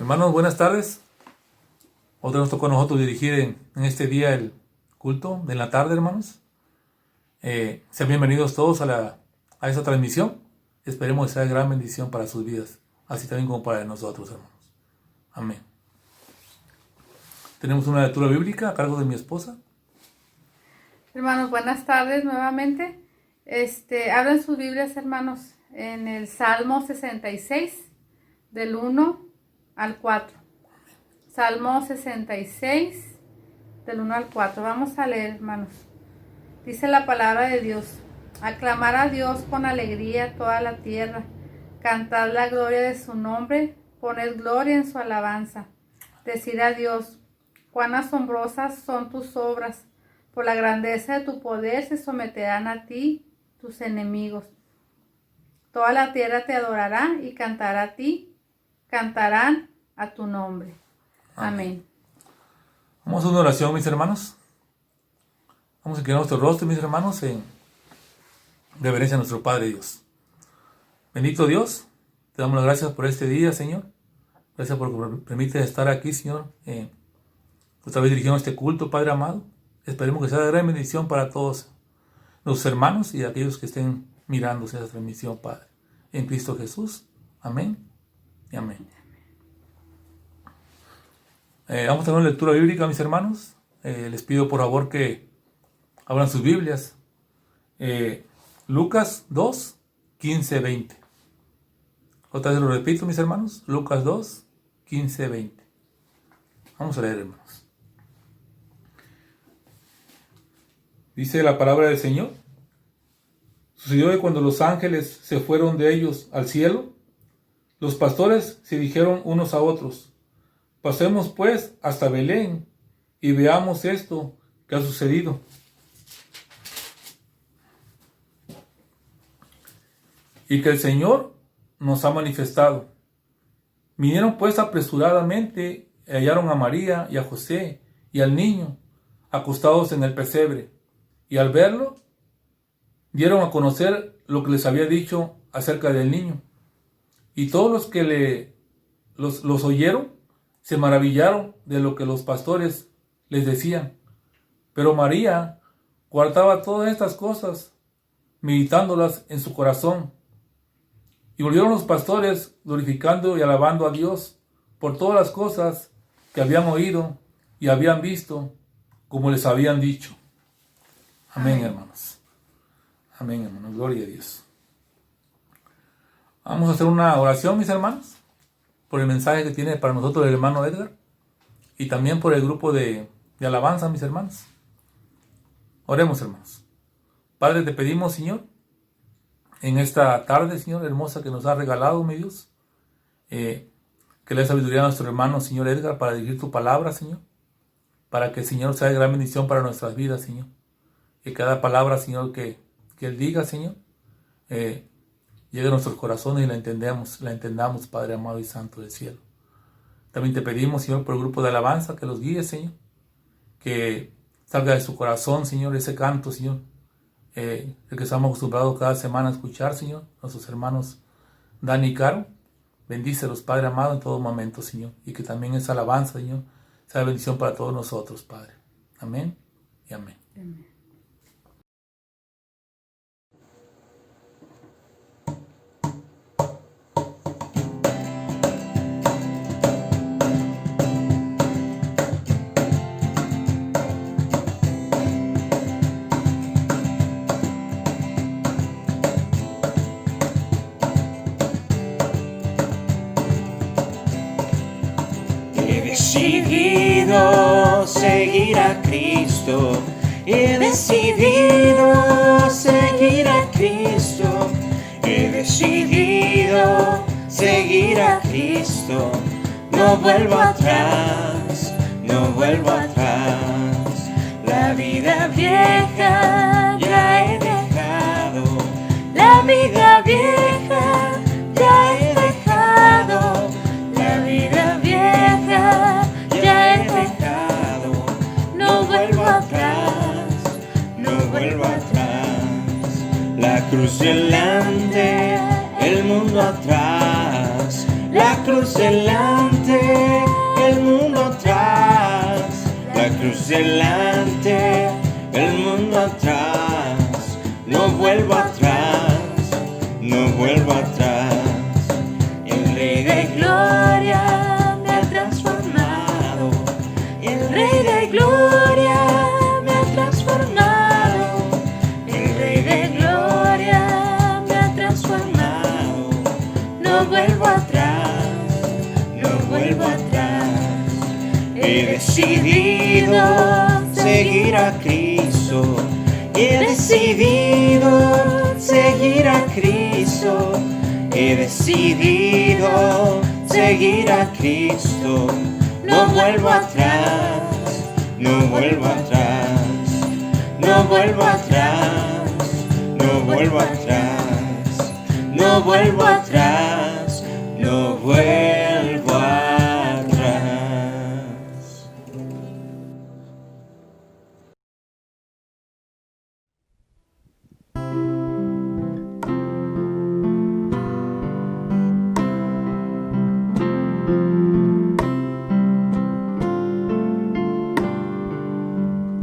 Hermanos, buenas tardes. Otra nos tocó a nosotros dirigir en este día el culto de la tarde, hermanos. Sean bienvenidos todos a esta transmisión. Esperemos que sea de gran bendición para sus vidas, así también como para nosotros, hermanos. Amén. Tenemos una lectura bíblica a cargo de mi esposa. Hermanos, buenas tardes nuevamente. Abran sus Biblias, hermanos, en el Salmo 66, del 1 al 4. Salmo 66, del 1 al 4. Vamos a leer, hermanos. Dice la palabra de Dios: aclamar a Dios con alegría toda la tierra, cantar la gloria de su nombre, poner gloria en su alabanza. Decir a Dios: cuán asombrosas son tus obras, por la grandeza de tu poder se someterán a ti tus enemigos. Toda la tierra te adorará y cantará a ti, cantarán a tu nombre. Amén. Vamos a una oración, mis hermanos. Vamos a inclinar nuestro rostro, mis hermanos, en reverencia a nuestro Padre Dios. Bendito Dios, te damos las gracias por este día, Señor. Gracias por permitir estar aquí, Señor, otra vez dirigiendo este culto, Padre amado. Esperemos que sea de gran bendición para todos los hermanos y aquellos que estén mirando esa transmisión, Padre. En Cristo Jesús. Amén y amén. Vamos a tener una lectura bíblica, mis hermanos. Les pido por favor que abran sus Biblias. Lucas 2, 15, 20. Otra vez lo repito, mis hermanos. Lucas 2, 15, 20. Vamos a leer, hermanos. Dice la palabra del Señor: sucedió que cuando los ángeles se fueron de ellos al cielo, los pastores se dijeron unos a otros: pasemos pues hasta Belén y veamos esto que ha sucedido. Y que el Señor nos ha manifestado. Vinieron pues apresuradamente y hallaron a María y a José y al niño acostados en el pesebre. Y al verlo, dieron a conocer lo que les había dicho acerca del niño. Y todos los que los oyeron se maravillaron de lo que los pastores les decían. Pero María guardaba todas estas cosas, meditándolas en su corazón. Y volvieron los pastores glorificando y alabando a Dios por todas las cosas que habían oído y habían visto, como les habían dicho. Amén, hermanos. Amén, hermanos. Gloria a Dios. Vamos a hacer una oración, mis hermanos, por el mensaje que tiene para nosotros el hermano Edgar y también por el grupo de alabanza, mis hermanos. Oremos, hermanos. Padre, te pedimos, Señor, en esta tarde, Señor, hermosa que nos ha regalado, mi Dios, que le dé sabiduría a nuestro hermano, Señor Edgar, para dirigir tu palabra, Señor, para que el Señor sea de gran bendición para nuestras vidas, Señor. Que cada palabra, Señor, que Él diga, Señor, llegue a nuestros corazones y la entendamos, Padre amado y santo del cielo. También te pedimos, Señor, por el grupo de alabanza, que los guíe, Señor, que salga de su corazón, Señor, ese canto, Señor, el que estamos acostumbrados cada semana a escuchar, Señor, nuestros hermanos Dani y Caro. Bendícelos, Padre amado, en todo momento, Señor, y que también esa alabanza, Señor, sea de bendición para todos nosotros, Padre. Amén y amén. Amén. He decidido seguir a Cristo. He decidido seguir a Cristo. He decidido seguir a Cristo. No vuelvo atrás, no vuelvo atrás. La vida vieja ya he dejado. La vida vieja ya he dejado. La vida vieja ya he dejado. No vuelvo atrás, no vuelvo atrás. La cruz delante, el mundo atrás. La cruz delante, años delante, el mundo atrás, no vuelvo atrás, no vuelvo atrás. El Rey de Gloria me ha transformado, el Rey de Gloria me ha transformado, el Rey de Gloria me ha transformado. No vuelvo atrás, no vuelvo atrás. He decidido seguir a Cristo, he decidido seguir a Cristo, he decidido seguir a Cristo. No vuelvo atrás, no vuelvo atrás, no vuelvo atrás, no vuelvo atrás, no vuelvo atrás, no vuelvo atrás.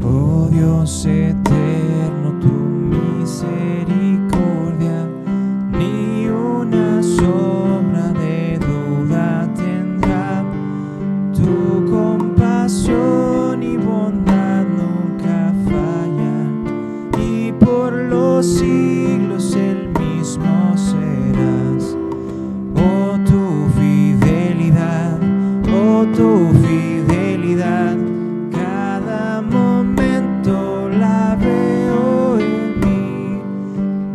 Oh Dios eterno, tu misericordia ni una sombra de duda tendrá. Tu compasión y bondad nunca fallan, y por los siglos el mismo serás. Oh tu fidelidad, oh tu fidelidad, cada momento la veo en mí.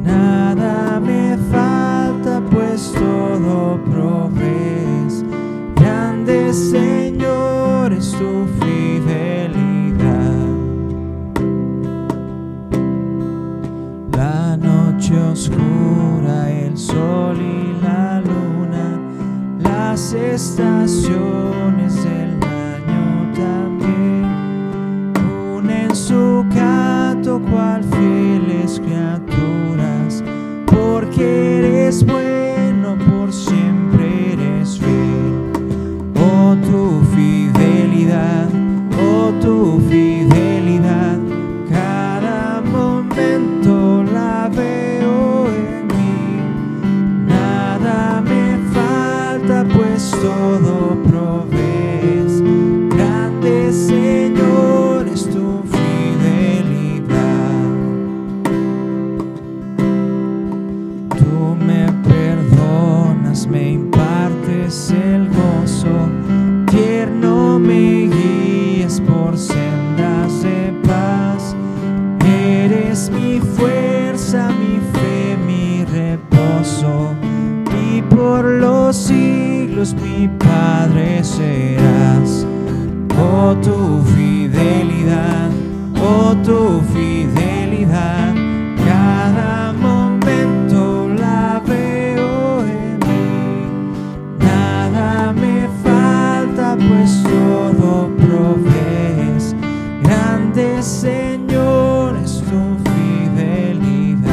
Nada me falta, pues todo provees. Grande Señor es tu fidelidad. La noche oscura, el sol y la luna, las estaciones del año también unen su canto cual fieles criaturas, porque eres bueno, por siempre eres fiel. Oh tu fidelidad, oh tu fidelidad, cada momento la veo en mí. Nada me falta, pues todo provees. Grande Señor es tu fidelidad. Tú me perdonas, me impartes el gozo, tierno me guías por sendas de paz. Eres mi fuerza, mi fe, mi reposo, y por los siglos mi Padre serás. Oh tu fidelidad, oh tu fidelidad, cada momento la veo en mí. Nada me falta, pues todo provees. Grande Señor es tu fidelidad.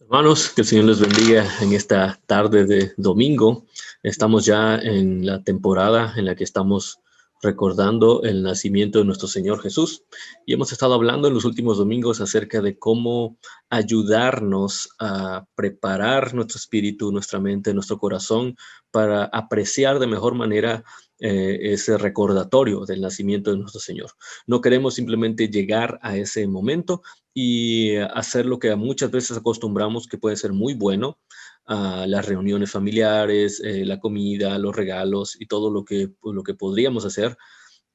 Hermanos, que el Señor les bendiga en esta tarde de domingo. Estamos ya en la temporada en la que estamos recordando el nacimiento de nuestro Señor Jesús y hemos estado hablando en los últimos domingos acerca de cómo ayudarnos a preparar nuestro espíritu, nuestra mente, nuestro corazón para apreciar de mejor manera ese recordatorio del nacimiento de nuestro Señor. No queremos simplemente llegar a ese momento y hacer lo que muchas veces acostumbramos, que puede ser muy bueno, las reuniones familiares, la comida, los regalos y todo lo que podríamos hacer,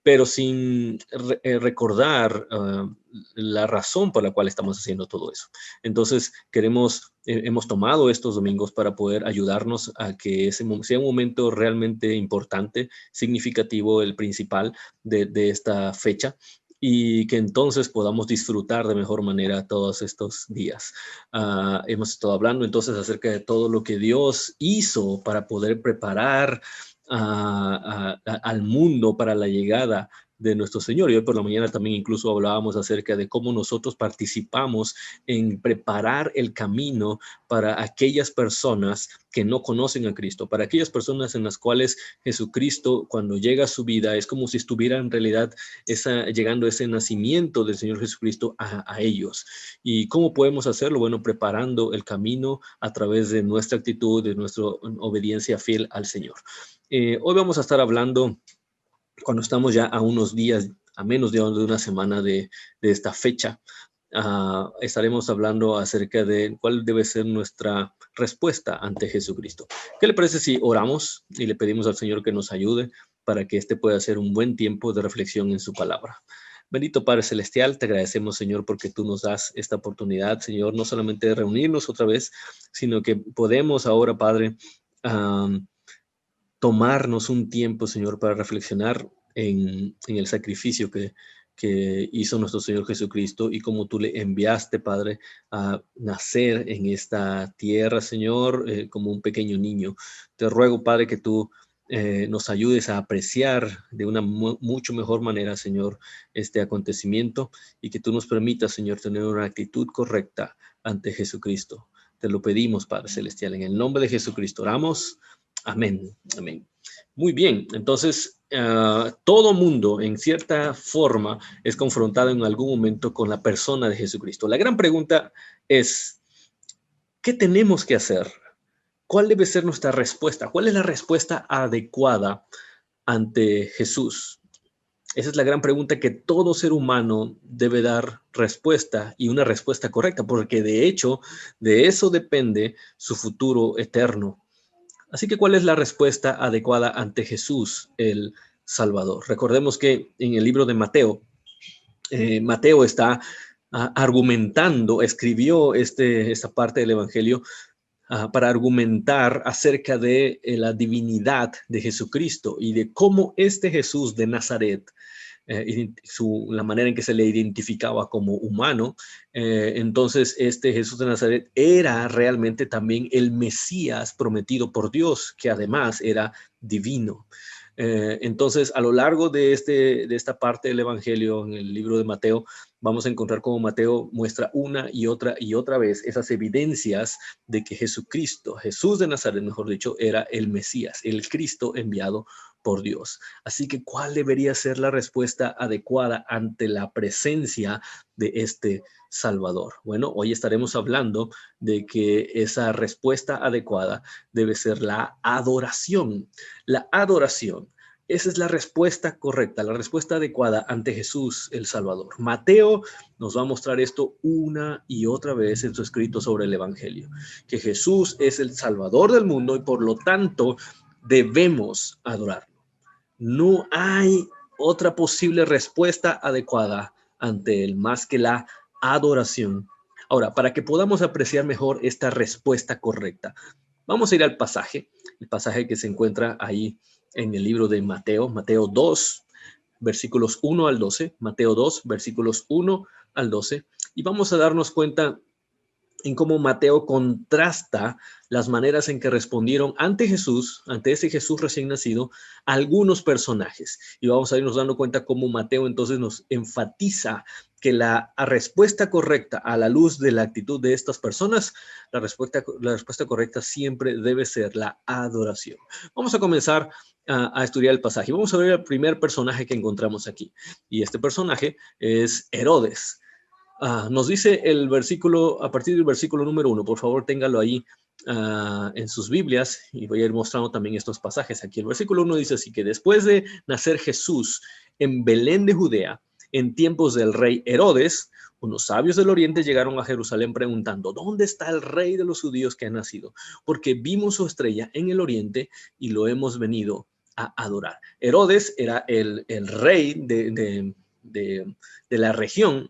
pero sin recordar la razón por la cual estamos haciendo todo eso. Entonces, hemos tomado estos domingos para poder ayudarnos a que ese sea un momento realmente importante, significativo, el principal de esta fecha, y que entonces podamos disfrutar de mejor manera todos estos días. Hemos estado hablando entonces acerca de todo lo que Dios hizo para poder preparar al mundo para la llegada de nuestro Señor. Y hoy por la mañana también incluso hablábamos acerca de cómo nosotros participamos en preparar el camino para aquellas personas que no conocen a Cristo, para aquellas personas en las cuales Jesucristo, cuando llega a su vida, es como si estuviera en realidad llegando ese nacimiento del Señor Jesucristo a ellos. ¿Y cómo podemos hacerlo? Bueno, preparando el camino a través de nuestra actitud, de nuestra obediencia fiel al Señor. Hoy vamos a estar hablando, cuando estamos ya a unos días, a menos de una semana de esta fecha, estaremos hablando acerca de cuál debe ser nuestra respuesta ante Jesucristo. ¿Qué le parece si oramos y le pedimos al Señor que nos ayude para que este pueda ser un buen tiempo de reflexión en su palabra? Bendito Padre Celestial, te agradecemos, Señor, porque tú nos das esta oportunidad, Señor, no solamente de reunirnos otra vez, sino que podemos ahora, Padre, tomarnos un tiempo, Señor, para reflexionar en el sacrificio que hizo nuestro Señor Jesucristo y cómo tú le enviaste, Padre, a nacer en esta tierra, Señor, como un pequeño niño. Te ruego, Padre, que tú nos ayudes a apreciar de una mucho mejor manera, Señor, este acontecimiento y que tú nos permitas, Señor, tener una actitud correcta ante Jesucristo. Te lo pedimos, Padre Celestial, en el nombre de Jesucristo oramos. Amén, amén. Muy bien, entonces todo mundo en cierta forma es confrontado en algún momento con la persona de Jesucristo. La gran pregunta es, ¿qué tenemos que hacer? ¿Cuál debe ser nuestra respuesta? ¿Cuál es la respuesta adecuada ante Jesús? Esa es la gran pregunta que todo ser humano debe dar respuesta, y una respuesta correcta, porque de hecho de eso depende su futuro eterno. Así que, ¿cuál es la respuesta adecuada ante Jesús, el Salvador? Recordemos que en el libro de Mateo, Mateo está argumentando, escribió esta parte del Evangelio para argumentar acerca de la divinidad de Jesucristo y de cómo este Jesús de Nazaret, la manera en que se le identificaba como humano, entonces este Jesús de Nazaret era realmente también el Mesías prometido por Dios, que además era divino. Entonces, a lo largo de esta parte del Evangelio, en el libro de Mateo, vamos a encontrar cómo Mateo muestra una y otra vez esas evidencias de que Jesucristo, Jesús de Nazaret, mejor dicho, era el Mesías, el Cristo enviado por Dios. Así que, ¿cuál debería ser la respuesta adecuada ante la presencia de este Salvador? Bueno, hoy estaremos hablando de que esa respuesta adecuada debe ser la adoración. La adoración. Esa es la respuesta correcta, la respuesta adecuada ante Jesús el Salvador. Mateo nos va a mostrar esto una y otra vez en su escrito sobre el Evangelio, que Jesús es el Salvador del mundo y por lo tanto debemos adorarlo. No hay otra posible respuesta adecuada ante él más que la adoración. Ahora, para que podamos apreciar mejor esta respuesta correcta, vamos a ir al pasaje, el pasaje que se encuentra ahí en el libro de Mateo, Mateo 2, versículos 1 al 12, Mateo 2, versículos 1 al 12, y vamos a darnos cuenta en cómo Mateo contrasta las maneras en que respondieron ante Jesús, ante ese Jesús recién nacido, algunos personajes. Y vamos a irnos dando cuenta cómo Mateo entonces nos enfatiza que la respuesta correcta a la luz de la actitud de estas personas, la respuesta correcta siempre debe ser la adoración. Vamos a comenzar a estudiar el pasaje. Vamos a ver el primer personaje que encontramos aquí. Y este personaje es Herodes. Nos dice el versículo, a partir del versículo número 1, por favor téngalo ahí en sus Biblias, y voy a ir mostrando también estos pasajes aquí. El versículo 1 dice así: que después de nacer Jesús en Belén de Judea, en tiempos del rey Herodes, unos sabios del oriente llegaron a Jerusalén preguntando: ¿dónde está el rey de los judíos que ha nacido? Porque vimos su estrella en el oriente y lo hemos venido a adorar. Herodes era el rey de la región.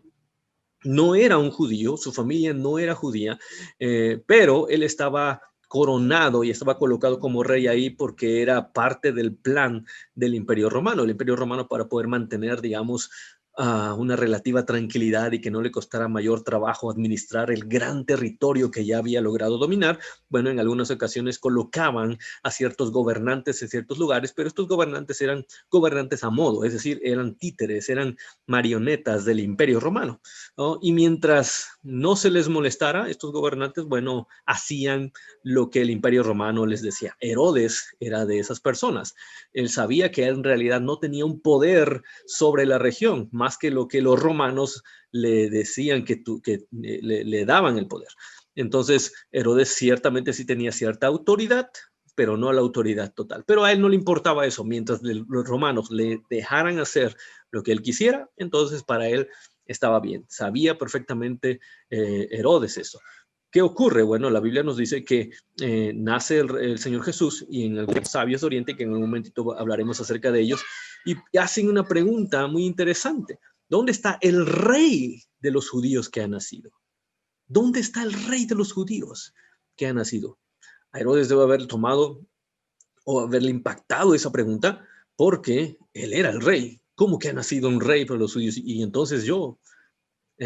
No era un judío, su familia no era judía, pero él estaba coronado y estaba colocado como rey ahí porque era parte del plan del Imperio Romano. El Imperio Romano, para poder mantener, digamos, una relativa tranquilidad y que no le costara mayor trabajo administrar el gran territorio que ya había logrado dominar, bueno, en algunas ocasiones colocaban a ciertos gobernantes en ciertos lugares, pero estos gobernantes eran gobernantes a modo, es decir, eran títeres, eran marionetas del Imperio Romano, ¿no? Y mientras no se les molestara, estos gobernantes, bueno, hacían lo que el Imperio Romano les decía. Herodes era de esas personas. Él sabía que él en realidad no tenía un poder sobre la región, más que lo que los romanos le decían que le daban el poder. Entonces, Herodes ciertamente sí tenía cierta autoridad, pero no la autoridad total. Pero a él no le importaba eso. Mientras los romanos le dejaran hacer lo que él quisiera, entonces para él estaba bien. Sabía perfectamente Herodes eso. ¿Qué ocurre? Bueno, la Biblia nos dice que nace el Señor Jesús, y en algunos sabios de Oriente, que en un momentito hablaremos acerca de ellos, y hacen una pregunta muy interesante. ¿Dónde está el rey de los judíos que ha nacido? ¿Dónde está el rey de los judíos que ha nacido? A Herodes debe haber tomado o haberle impactado esa pregunta, porque él era el rey. ¿Cómo que ha nacido un rey para los judíos? Y entonces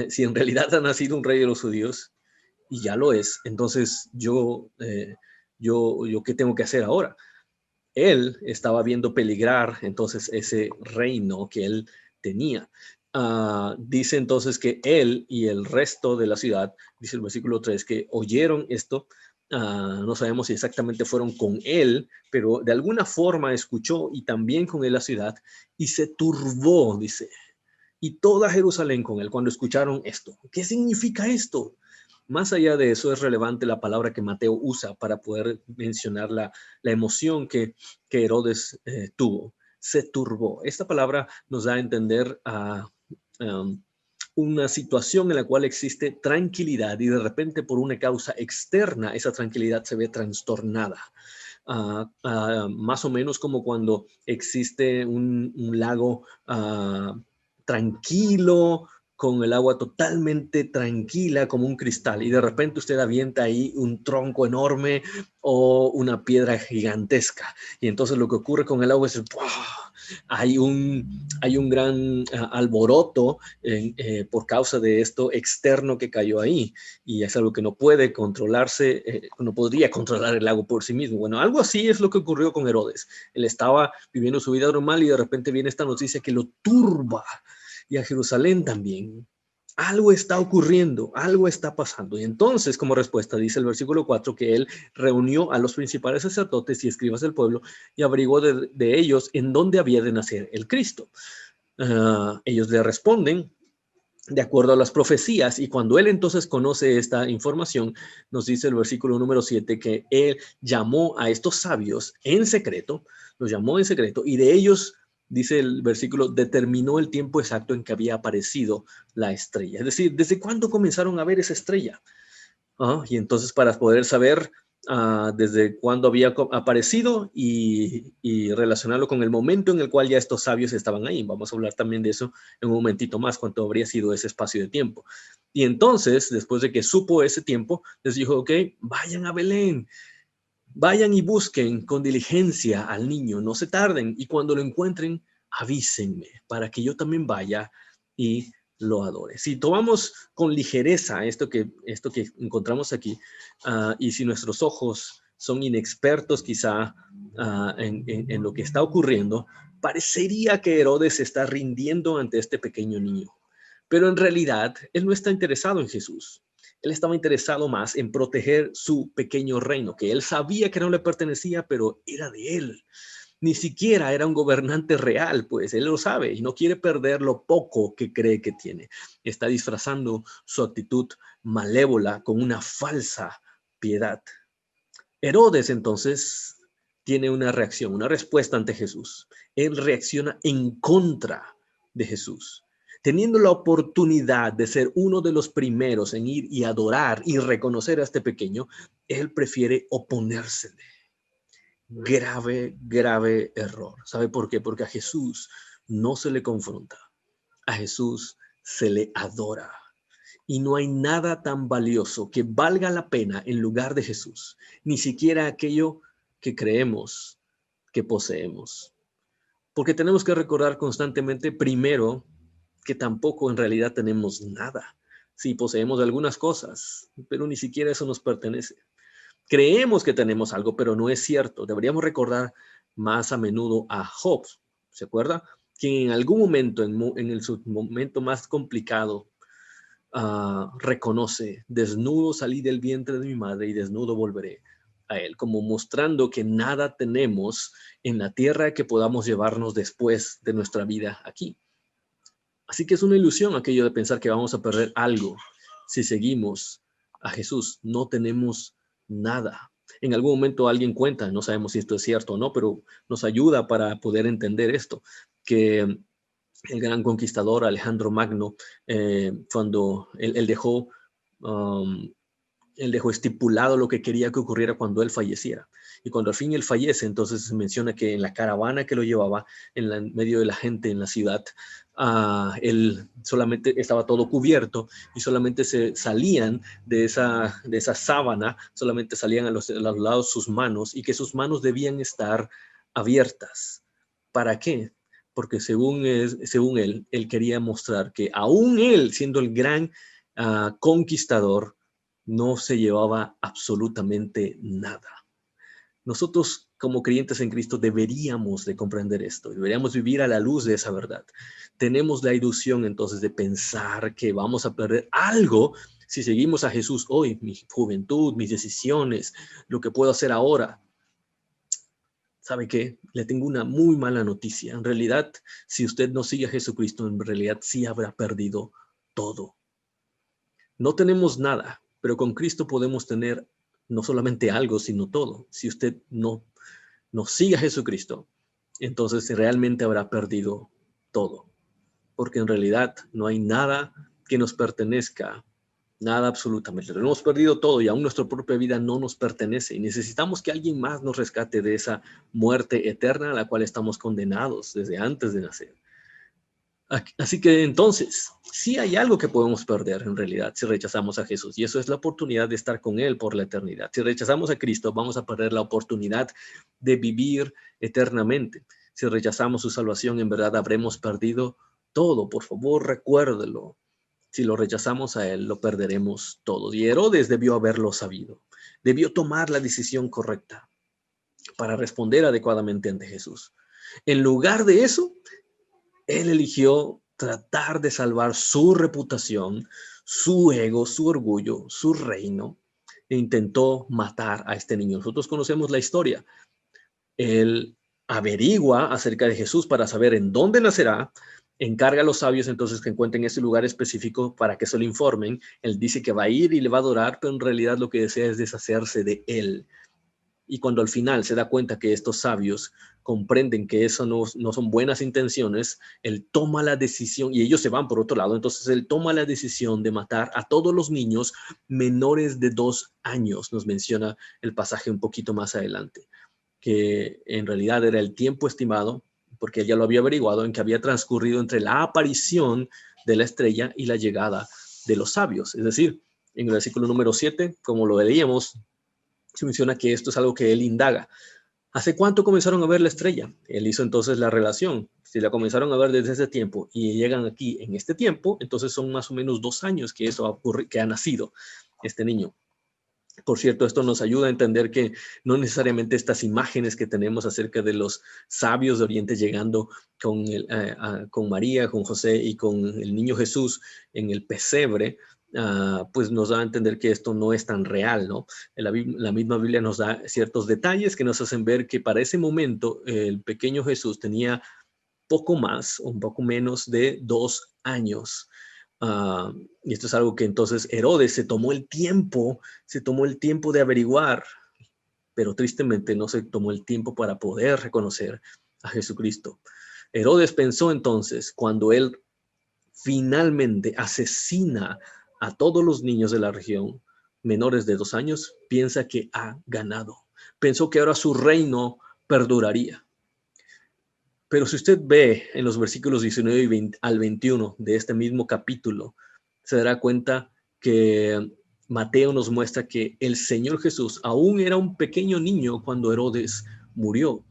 si en realidad ha nacido un rey de los judíos, y ya lo es, entonces yo ¿qué tengo que hacer ahora? Él estaba viendo peligrar entonces ese reino que él tenía. Dice entonces que él y el resto de la ciudad, dice el versículo 3, que oyeron esto. No sabemos si exactamente fueron con él, pero de alguna forma escuchó, y también con él la ciudad, y se turbó, dice, y toda Jerusalén con él cuando escucharon esto. ¿Qué significa esto? Más allá de eso, es relevante la palabra que Mateo usa para poder mencionar la emoción que Herodes tuvo. Se turbó. Esta palabra nos da a entender una situación en la cual existe tranquilidad, y de repente, por una causa externa, esa tranquilidad se ve trastornada. Más o menos como cuando existe un lago tranquilo, con el agua totalmente tranquila como un cristal, y de repente usted avienta ahí un tronco enorme o una piedra gigantesca, y entonces lo que ocurre con el agua es ¡wow! Hay un gran alboroto por causa de esto externo que cayó ahí, y es algo que no puede controlarse, no podría controlar el lago por sí mismo. Bueno, algo así es lo que ocurrió con Herodes. Él estaba viviendo su vida normal y de repente viene esta noticia que lo turba, y a Jerusalén también. Algo está ocurriendo, algo está pasando. Y entonces, como respuesta, dice el versículo 4, que él reunió a los principales sacerdotes y escribas del pueblo y averiguó de ellos en dónde había de nacer el Cristo. Ellos le responden de acuerdo a las profecías, y cuando él entonces conoce esta información, nos dice el versículo número 7 que él llamó a estos sabios en secreto, los llamó en secreto, y de ellos, dice el versículo, determinó el tiempo exacto en que había aparecido la estrella. Es decir, ¿desde cuándo comenzaron a ver esa estrella? Y entonces, para poder saber desde cuándo había aparecido y relacionarlo con el momento en el cual ya estos sabios estaban ahí. Vamos a hablar también de eso en un momentito más, cuánto habría sido ese espacio de tiempo. Y entonces, después de que supo ese tiempo, les dijo, ok, vayan a Belén. Vayan y busquen con diligencia al niño, no se tarden, y cuando lo encuentren, avísenme para que yo también vaya y lo adore. Si tomamos con ligereza esto que encontramos aquí, y si nuestros ojos son inexpertos quizá en lo que está ocurriendo, parecería que Herodes está rindiendo ante este pequeño niño. Pero en realidad, él no está interesado en Jesús. Él estaba interesado más en proteger su pequeño reino, que él sabía que no le pertenecía, pero era de él. Ni siquiera era un gobernante real, pues él lo sabe y no quiere perder lo poco que cree que tiene. Está disfrazando su actitud malévola con una falsa piedad. Herodes entonces tiene una reacción, una respuesta ante Jesús. Él reacciona en contra de Jesús. Teniendo la oportunidad de ser uno de los primeros en ir y adorar y reconocer a este pequeño, él prefiere oponérsele. Grave, grave error. ¿Sabe por qué? Porque a Jesús no se le confronta. A Jesús se le adora. Y no hay nada tan valioso que valga la pena en lugar de Jesús. Ni siquiera aquello que creemos que poseemos. Porque tenemos que recordar constantemente, primero, que tampoco en realidad tenemos nada. Sí, poseemos algunas cosas, pero ni siquiera eso nos pertenece. Creemos que tenemos algo, pero no es cierto. Deberíamos recordar más a menudo a Job, ¿se acuerda? Quien en algún momento, su momento más complicado, reconoce: desnudo salí del vientre de mi madre y desnudo volveré a él, como mostrando que nada tenemos en la tierra que podamos llevarnos después de nuestra vida aquí. Así que es una ilusión aquello de pensar que vamos a perder algo si seguimos a Jesús. No tenemos nada. En algún momento alguien cuenta, no sabemos si esto es cierto o no, pero nos ayuda para poder entender esto, que el gran conquistador Alejandro Magno, cuando él dejó estipulado lo que quería que ocurriera cuando él falleciera. Y cuando al fin él fallece, entonces se menciona que en la caravana que lo llevaba, en medio de la gente en la ciudad, él solamente estaba todo cubierto y solamente se salían de esa sábana, solamente salían a los lados sus manos, y que sus manos debían estar abiertas. ¿Para qué? Porque según él quería mostrar que aún él, siendo el gran conquistador, no se llevaba absolutamente nada. Nosotros, como creyentes en Cristo, deberíamos de comprender esto, deberíamos vivir a la luz de esa verdad. Tenemos la ilusión entonces de pensar que vamos a perder algo si seguimos a Jesús hoy, mi juventud, mis decisiones, lo que puedo hacer ahora. ¿Sabe qué? Le tengo una muy mala noticia. En realidad, si usted no sigue a Jesucristo, en realidad sí habrá perdido todo. No tenemos nada, pero con Cristo podemos tener no solamente algo, sino todo. Si usted no sigue a Jesucristo, entonces realmente habrá perdido todo. Porque en realidad no hay nada que nos pertenezca, nada absolutamente. Lo hemos perdido todo y aún nuestra propia vida no nos pertenece. Y necesitamos que alguien más nos rescate de esa muerte eterna a la cual estamos condenados desde antes de nacer. Así que entonces, sí hay algo que podemos perder en realidad si rechazamos a Jesús, y eso es la oportunidad de estar con Él por la eternidad. Si rechazamos a Cristo, vamos a perder la oportunidad de vivir eternamente. Si rechazamos su salvación, en verdad habremos perdido todo. Por favor, recuérdelo. Si lo rechazamos a Él, lo perderemos todo. Y Herodes debió haberlo sabido. Debió tomar la decisión correcta para responder adecuadamente ante Jesús. En lugar de eso, él eligió tratar de salvar su reputación, su ego, su orgullo, su reino, e intentó matar a este niño. Nosotros conocemos la historia. Él averigua acerca de Jesús para saber en dónde nacerá, encarga a los sabios entonces que encuentren ese lugar específico para que se lo informen. Él dice que va a ir y le va a adorar, pero en realidad lo que desea es deshacerse de él. Y cuando al final se da cuenta que estos sabios comprenden que eso no son buenas intenciones, él toma la decisión, y ellos se van por otro lado, entonces él toma la decisión de matar a todos los niños menores de 2 años. Nos menciona el pasaje un poquito más adelante, que en realidad era el tiempo estimado, porque él ya lo había averiguado, en que había transcurrido entre la aparición de la estrella y la llegada de los sabios. Es decir, en el versículo número 7, como lo leíamos, se menciona que esto es algo que él indaga. ¿Hace cuánto comenzaron a ver la estrella? Él hizo entonces la relación. Si la comenzaron a ver desde ese tiempo y llegan aquí en este tiempo, entonces son más o menos 2 años que eso ha ocurrido, que ha nacido este niño. Por cierto, esto nos ayuda a entender que no necesariamente estas imágenes que tenemos acerca de los sabios de Oriente llegando con María, con José y con el niño Jesús en el pesebre, pues nos da a entender que esto no es tan real, ¿no? La misma Biblia nos da ciertos detalles que nos hacen ver que para ese momento el pequeño Jesús tenía poco más o un poco menos de 2 años. Y esto es algo que entonces Herodes se tomó el tiempo de averiguar, pero tristemente no se tomó el tiempo para poder reconocer a Jesucristo. Herodes pensó entonces, cuando él finalmente asesina a todos los niños de la región menores de 2 años, piensa que ha ganado. Pensó que ahora su reino perduraría. Pero si usted ve en los versículos 19 al 21 de este mismo capítulo, se dará cuenta que Mateo nos muestra que el Señor Jesús aún era un pequeño niño cuando Herodes murió.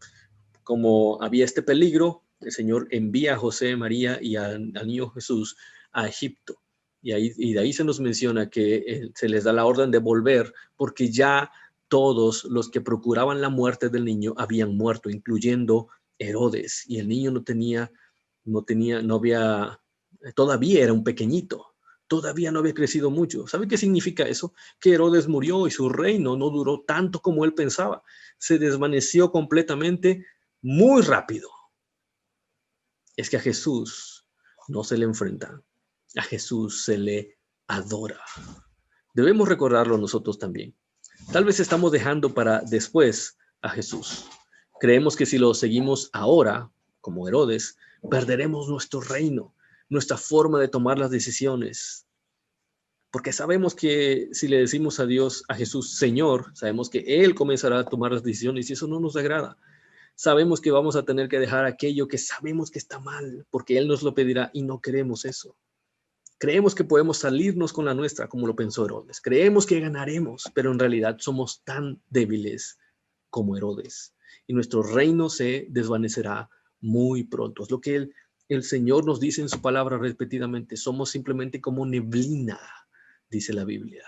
Como había este peligro, el Señor envía a José, María y al niño Jesús a Egipto. Y de ahí se nos menciona que se les da la orden de volver porque ya todos los que procuraban la muerte del niño habían muerto, incluyendo Herodes, y el niño todavía era un pequeñito, todavía no había crecido mucho. ¿Sabe qué significa eso? Que Herodes murió y su reino no duró tanto como él pensaba. Se desvaneció completamente muy rápido. Es que a Jesús no se le enfrenta, a Jesús se le adora. Debemos recordarlo nosotros también. Tal vez estamos dejando para después a Jesús. Creemos que si lo seguimos ahora, como Herodes, perderemos nuestro reino, nuestra forma de tomar las decisiones. Porque sabemos que si le decimos a Dios, a Jesús, Señor, sabemos que Él comenzará a tomar las decisiones y eso no nos agrada. Sabemos que vamos a tener que dejar aquello que sabemos que está mal, porque Él nos lo pedirá y no queremos eso. Creemos que podemos salirnos con la nuestra, como lo pensó Herodes. Creemos que ganaremos, pero en realidad somos tan débiles como Herodes. Y nuestro reino se desvanecerá muy pronto. Es lo que el Señor nos dice en su palabra repetidamente. Somos simplemente como neblina, dice la Biblia.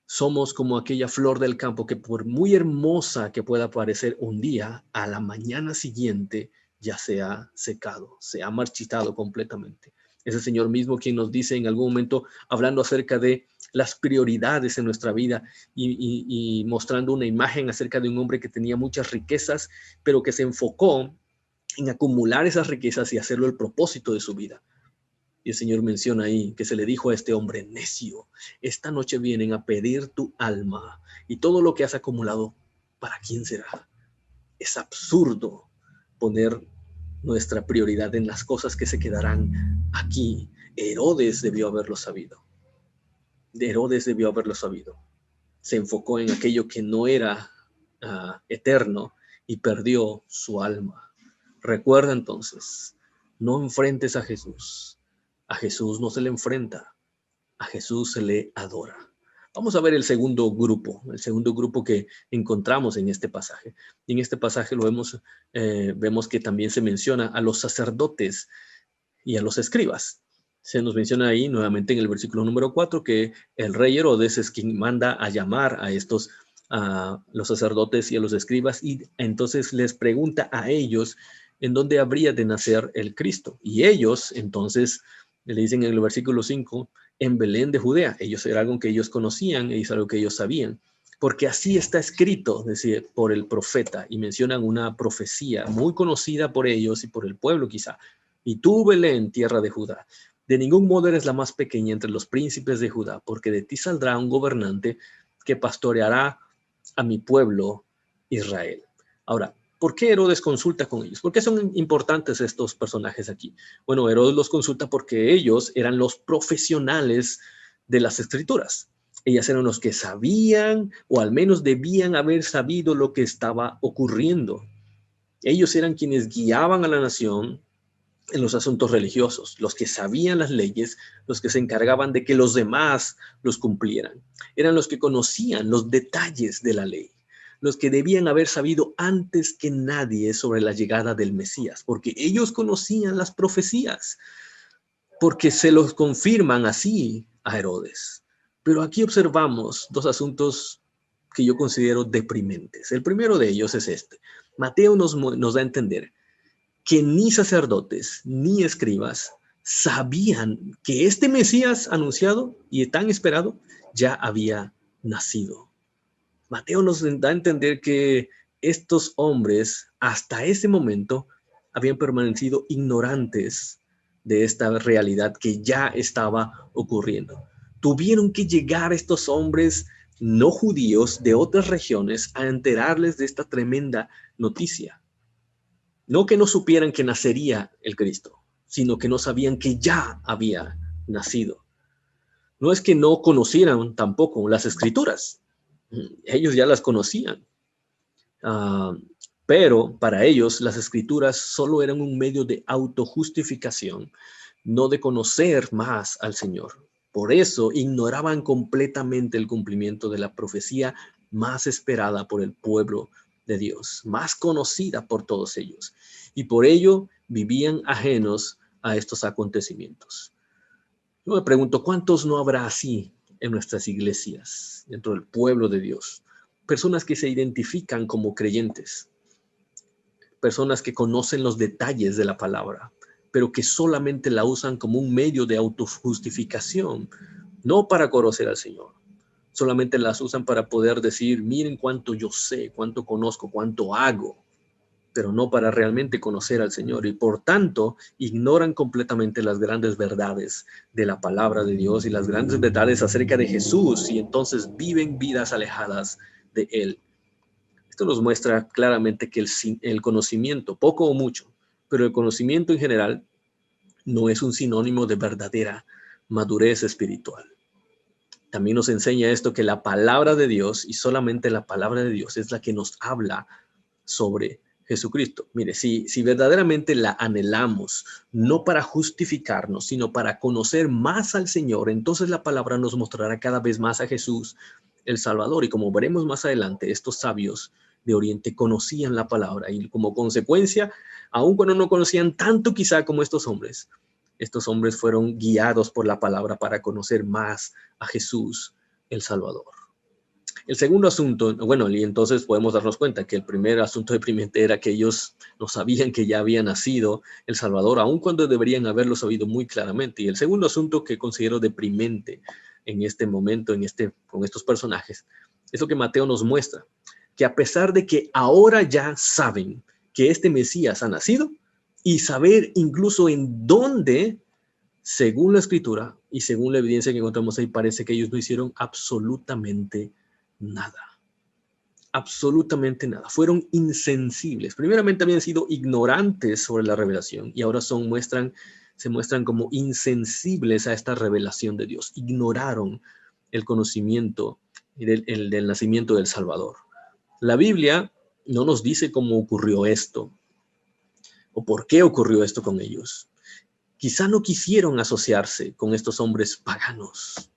Somos como aquella flor del campo que por muy hermosa que pueda parecer un día, a la mañana siguiente ya se ha secado, se ha marchitado completamente. Es el Señor mismo quien nos dice en algún momento, hablando acerca de las prioridades en nuestra vida y mostrando una imagen acerca de un hombre que tenía muchas riquezas, pero que se enfocó en acumular esas riquezas y hacerlo el propósito de su vida. Y el Señor menciona ahí que se le dijo a este hombre necio, esta noche vienen a pedir tu alma y todo lo que has acumulado, ¿para quién será? Es absurdo poner nuestra prioridad en las cosas que se quedarán aquí. Herodes debió haberlo sabido. Herodes debió haberlo sabido. Se enfocó en aquello que no era eterno y perdió su alma. Recuerda entonces, no enfrentes a Jesús. A Jesús no se le enfrenta, a Jesús se le adora. Vamos a ver el segundo grupo que encontramos en este pasaje. Y en este pasaje vemos que también se menciona a los sacerdotes y a los escribas. Se nos menciona ahí nuevamente en el versículo número 4 que el rey Herodes es quien manda a llamar a los sacerdotes y a los escribas y entonces les pregunta a ellos en dónde habría de nacer el Cristo. Y ellos entonces le dicen en el versículo 5, en Belén de Judea. Era algo que ellos conocían, es algo que ellos sabían, porque así está escrito, decía, por el profeta, y mencionan una profecía muy conocida por ellos y por el pueblo quizá. Y tú, Belén, tierra de Judá, de ningún modo eres la más pequeña entre los príncipes de Judá, porque de ti saldrá un gobernante que pastoreará a mi pueblo Israel. Ahora, ¿por qué Herodes consulta con ellos? ¿Por qué son importantes estos personajes aquí? Bueno, Herodes los consulta porque ellos eran los profesionales de las escrituras. Ellas eran los que sabían o al menos debían haber sabido lo que estaba ocurriendo. Ellos eran quienes guiaban a la nación en los asuntos religiosos, los que sabían las leyes, los que se encargaban de que los demás los cumplieran. Eran los que conocían los detalles de la ley, los que debían haber sabido antes que nadie sobre la llegada del Mesías, porque ellos conocían las profecías, porque se los confirman así a Herodes. Pero aquí observamos dos asuntos que yo considero deprimentes. El primero de ellos es este. Mateo nos da a entender que ni sacerdotes ni escribas sabían que este Mesías anunciado y tan esperado ya había nacido. Mateo nos da a entender que estos hombres hasta ese momento habían permanecido ignorantes de esta realidad que ya estaba ocurriendo. Tuvieron que llegar estos hombres no judíos de otras regiones a enterarles de esta tremenda noticia. No que no supieran que nacería el Cristo, sino que no sabían que ya había nacido. No es que no conocieran tampoco las Escrituras. Ellos ya las conocían. Pero para ellos las Escrituras solo eran un medio de autojustificación, no de conocer más al Señor. Por eso ignoraban completamente el cumplimiento de la profecía más esperada por el pueblo de Dios, más conocida por todos ellos. Y por ello vivían ajenos a estos acontecimientos. Yo me pregunto, ¿cuántos no habrá así en nuestras iglesias, dentro del pueblo de Dios? Personas que se identifican como creyentes, personas que conocen los detalles de la palabra, pero que solamente la usan como un medio de autojustificación, no para conocer al Señor. Solamente las usan para poder decir, miren cuánto yo sé, cuánto conozco, cuánto hago, pero no para realmente conocer al Señor. Y por tanto, ignoran completamente las grandes verdades de la palabra de Dios y las grandes verdades acerca de Jesús, y entonces viven vidas alejadas de Él. Esto nos muestra claramente que el conocimiento, poco o mucho, pero el conocimiento en general no es un sinónimo de verdadera madurez espiritual. También nos enseña esto, que la palabra de Dios, y solamente la palabra de Dios, es la que nos habla sobre Jesucristo. Mire, si verdaderamente la anhelamos, no para justificarnos, sino para conocer más al Señor, entonces la palabra nos mostrará cada vez más a Jesús, el Salvador. Y como veremos más adelante, estos sabios de Oriente conocían la palabra, y como consecuencia, aun cuando no conocían tanto quizá como estos hombres fueron guiados por la palabra para conocer más a Jesús, el Salvador. El segundo asunto, bueno, y entonces podemos darnos cuenta que el primer asunto deprimente era que ellos no sabían que ya había nacido el Salvador, aun cuando deberían haberlo sabido muy claramente. Y el segundo asunto que considero deprimente en este momento, con estos personajes, es lo que Mateo nos muestra, que a pesar de que ahora ya saben que este Mesías ha nacido, y saber incluso en dónde, según la Escritura y según la evidencia que encontramos ahí, parece que ellos no hicieron absolutamente nada. Absolutamente nada. Fueron insensibles. Primeramente habían sido ignorantes sobre la revelación, y ahora se muestran como insensibles a esta revelación de Dios. Ignoraron el conocimiento del nacimiento del Salvador. La Biblia no nos dice cómo ocurrió esto o por qué ocurrió esto con ellos. Quizá no quisieron asociarse con estos hombres paganos,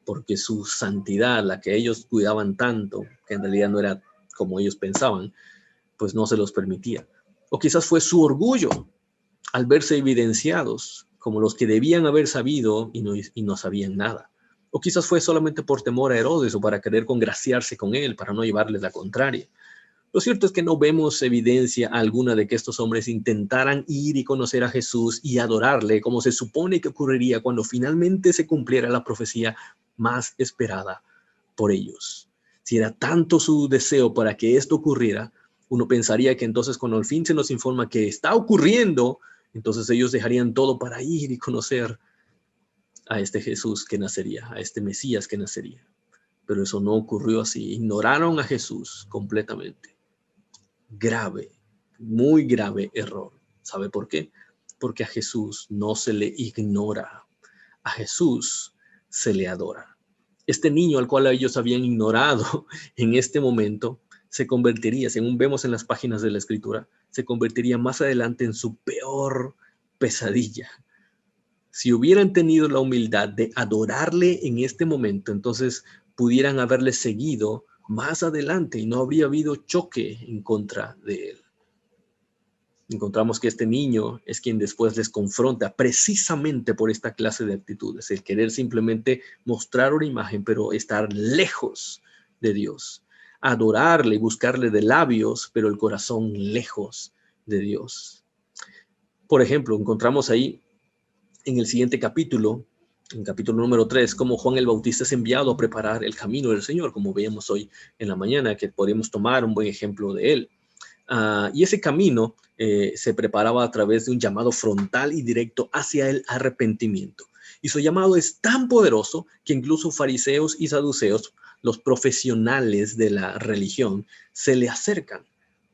porque su santidad, la que ellos cuidaban tanto, que en realidad no era como ellos pensaban, pues no se los permitía. O quizás fue su orgullo al verse evidenciados como los que debían haber sabido y no sabían nada. O quizás fue solamente por temor a Herodes, o para querer congraciarse con él, para no llevarles la contraria. Lo cierto es que no vemos evidencia alguna de que estos hombres intentaran ir y conocer a Jesús y adorarle como se supone que ocurriría cuando finalmente se cumpliera la profecía más esperada por ellos. Si era tanto su deseo para que esto ocurriera, uno pensaría que entonces cuando al fin se nos informa que está ocurriendo, entonces ellos dejarían todo para ir y conocer a este Jesús que nacería, a este Mesías que nacería. Pero eso no ocurrió así. Ignoraron a Jesús completamente. Grave, muy grave error. ¿Sabe por qué? Porque a Jesús no se le ignora. A Jesús se le adora. Este niño al cual ellos habían ignorado en este momento se convertiría, según vemos en las páginas de la Escritura, se convertiría más adelante en su peor pesadilla. Si hubieran tenido la humildad de adorarle en este momento, entonces pudieran haberle seguido más adelante y no habría habido choque en contra de él. encontramos que este niño es quien después les confronta precisamente por esta clase de actitudes, el querer simplemente mostrar una imagen, pero estar lejos de Dios, adorarle y buscarle de labios, pero el corazón lejos de Dios. Por ejemplo, encontramos ahí en el siguiente capítulo, en capítulo número 3, cómo Juan el Bautista es enviado a preparar el camino del Señor, como veíamos hoy en la mañana, que podemos tomar un buen ejemplo de él. Y ese camino se preparaba a través de un llamado frontal y directo hacia el arrepentimiento. Y su llamado es tan poderoso que incluso fariseos y saduceos, los profesionales de la religión, se le acercan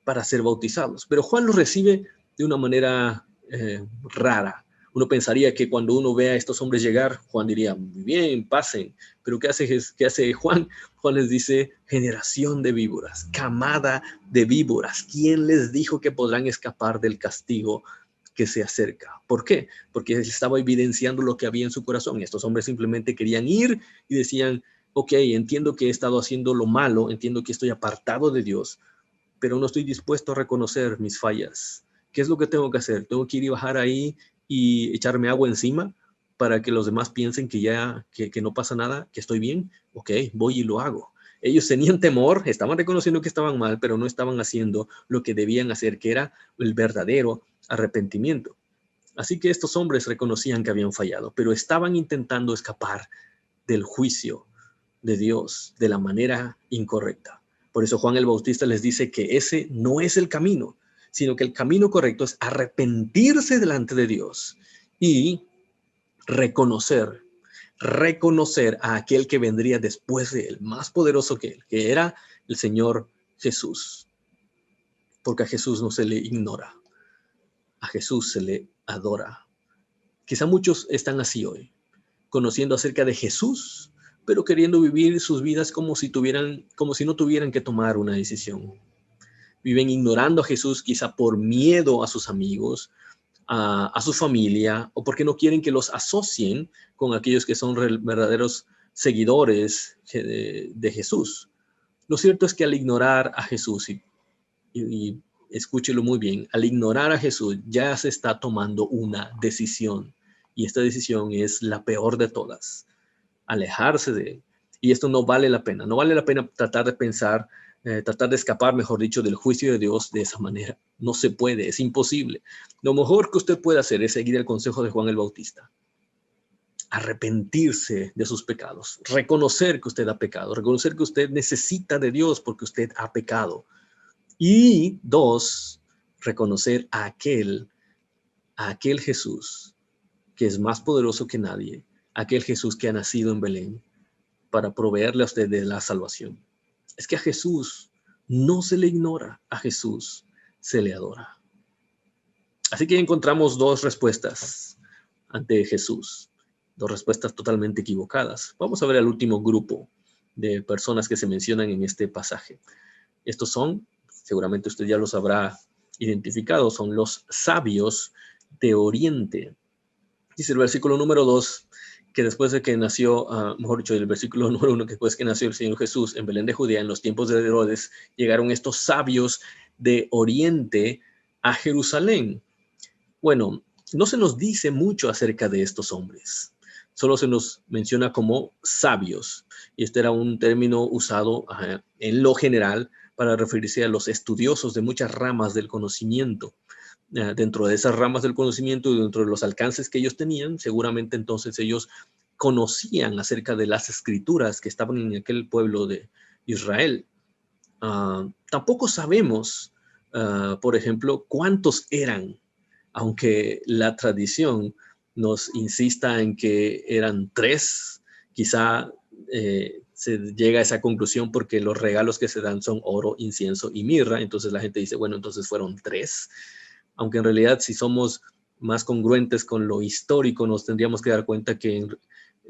para ser bautizados. Pero Juan los recibe de una manera rara. Uno pensaría que cuando uno ve a estos hombres llegar, Juan diría, muy bien, pasen. Pero ¿qué hace Juan? Juan les dice, generación de víboras, camada de víboras. ¿Quién les dijo que podrán escapar del castigo que se acerca? ¿Por qué? Porque él estaba evidenciando lo que había en su corazón. Estos hombres simplemente querían ir y decían, ok, entiendo que he estado haciendo lo malo, entiendo que estoy apartado de Dios, pero no estoy dispuesto a reconocer mis fallas. ¿Qué es lo que tengo que hacer? ¿Tengo que ir y bajar ahí y echarme agua encima para que los demás piensen que no pasa nada, que estoy bien? Ok, voy y lo hago. Ellos tenían temor, estaban reconociendo que estaban mal, pero no estaban haciendo lo que debían hacer, que era el verdadero arrepentimiento. Así que estos hombres reconocían que habían fallado, pero estaban intentando escapar del juicio de Dios de la manera incorrecta. Por eso Juan el Bautista les dice que ese no es el camino, sino que el camino correcto es arrepentirse delante de Dios y reconocer a aquel que vendría después de él, más poderoso que él, que era el Señor Jesús. Porque a Jesús no se le ignora, a Jesús se le adora. Quizá muchos están así hoy, conociendo acerca de Jesús, pero queriendo vivir sus vidas como si no tuvieran que tomar una decisión. Viven ignorando a Jesús quizá por miedo a sus amigos, a su familia, o porque no quieren que los asocien con aquellos que son verdaderos seguidores de Jesús. Lo cierto es que al ignorar a Jesús, y escúchelo muy bien, al ignorar a Jesús ya se está tomando una decisión, y esta decisión es la peor de todas, alejarse de él. Y esto no vale la pena. No vale la pena tratar de pensar, tratar de escapar, mejor dicho, del juicio de Dios de esa manera. No se puede, es imposible. Lo mejor que usted puede hacer es seguir el consejo de Juan el Bautista. Arrepentirse de sus pecados, reconocer que usted ha pecado, reconocer que usted necesita de Dios porque usted ha pecado. Y 2, reconocer a aquel Jesús que es más poderoso que nadie, aquel Jesús que ha nacido en Belén para proveerle a usted de la salvación. Es que a Jesús no se le ignora, a Jesús se le adora. Así que encontramos 2 respuestas ante Jesús, 2 respuestas totalmente equivocadas. Vamos a ver el último grupo de personas que se mencionan en este pasaje. Estos son, seguramente usted ya los habrá identificado, son los sabios de Oriente. Dice el versículo número 2, que después de que nació, mejor dicho, el versículo número 1, que después que nació el Señor Jesús en Belén de Judea, en los tiempos de Herodes, llegaron estos sabios de Oriente a Jerusalén. Bueno, no se nos dice mucho acerca de estos hombres, solo se nos menciona como sabios, y este era un término usado en lo general para referirse a los estudiosos de muchas ramas del conocimiento. Dentro de esas ramas del conocimiento y dentro de los alcances que ellos tenían, seguramente entonces ellos conocían acerca de las escrituras que estaban en aquel pueblo de Israel. Tampoco sabemos, por ejemplo, cuántos eran, aunque la tradición nos insista en que eran 3, quizá se llega a esa conclusión porque los regalos que se dan son oro, incienso y mirra, entonces la gente dice, bueno, entonces fueron 3. Aunque en realidad si somos más congruentes con lo histórico, nos tendríamos que dar cuenta que